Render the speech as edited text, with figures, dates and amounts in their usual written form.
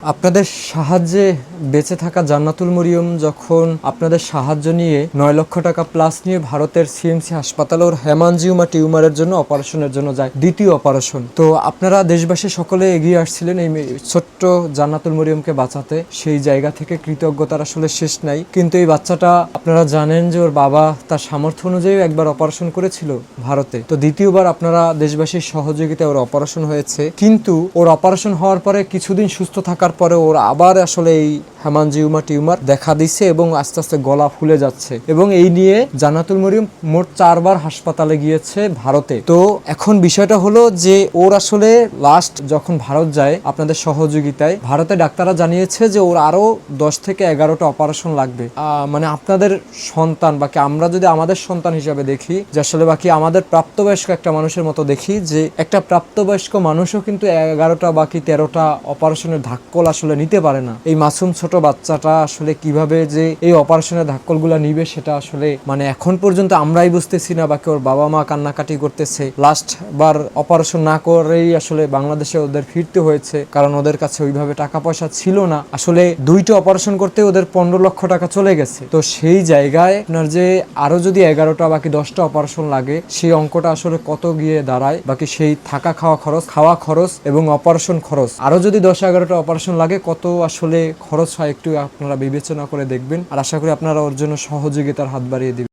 আপনাদের সাহায্যে বেঁচে থাকা জান্নাতুল মরিয়ম যখন আপনাদের সাহায্য নিয়ে 9 লক্ষ টাকা প্লাস নিয়ে ভারতের সিএমসি হাসপাতালে ওর হেমানজিওমা টিউমারের জন্য অপারেশনের জন্য যায়, দ্বিতীয় অপারেশন। তো আপনারা দেশবাসী সকলে এগিয়ে আসছিলেন এই ছোট্ট জান্নাতুল মরিয়মকে বাঁচাতে। সেই জায়গা থেকে কৃতজ্ঞতার আসলে শেষ নাই। কিন্তু এই বাচ্চাটা আপনারা জানেন যে ওর বাবা তার সামর্থ্য অনুযায়ী একবার অপারেশন করেছিল ভারতে, তো দ্বিতীয়বার আপনারা দেশবাসীর সহযোগিতায় ওর অপারেশন হয়েছে। কিন্তু ওর অপারেশন হওয়ার পরে কিছুদিন সুস্থ থাকার পরে ওর আবার আসলে এই হেমানজিওমা টিউমার দেখা দিচ্ছে এবং আস্তে আস্তে গলা ফুলে যাচ্ছে, এবং এই নিয়ে জান্নাতুল মরিয়ম মোট 4 বার হাসপাতালে গিয়েছে ভারতে। তো এখন বিষয়টা হলো যে ওর আসলে লাস্ট যখন ভারত যায় আপনাদের সহযোগিতায়, ভারতে ডাক্তাররা জানিয়েছে যে ওর আরো 10 থেকে 11টা অপারেশন লাগবে। মানে আপনাদের সন্তান বাকি আমরা যদি আমাদের সন্তান হিসাবে দেখি, যে আসলে বাকি আমাদের প্রাপ্তবয়স্ক একটা মানুষের মতো দেখি, যে একটা প্রাপ্তবয়স্ক মানুষও কিন্তু 11টা বাকি 13টা অপারেশনের ধাক্কল আসলে নিতে পারে না। এই মাসুম ছোট বাচ্চাটা আসলে কিভাবে যে এই অপারেশনের ধাক্কলগুলো নিবে সেটা আসলে মানে এখন পর্যন্ত আমরাই বুঝতেছি না, বাকি ওর বাবা মা কান্নাকাটি করতেছে। লাস্ট বার অপারেশন না করেই আসলে বাংলাদেশে ওদের ফিরতে হয়েছে, কারণ ওদের কাছে ওইভাবে টাকা পয়সা ছিল না। আসলে 2টা অপারেশন করতে ওদের 15 লক্ষ টাকা চলে গেছে। তো সেই জায়গায় আপনার যে আরো যদি 11টা বাকি 10টা অপারেশন লাগে, সেই অঙ্কটা আসলে কত গিয়ে দাঁড়ায়, বাকি সেই থাকা খাওয়া খরচ এবং অপারেশন খরচ আরো যদি 10-11টা অপারেশন লাগে কত আসলে খরচ হয় একটু আপনারা বিবেচনা করে দেখবেন। আর আশা করি আপনারা ওর জন্য সহযোগিতার হাত বাড়িয়ে দিবেন।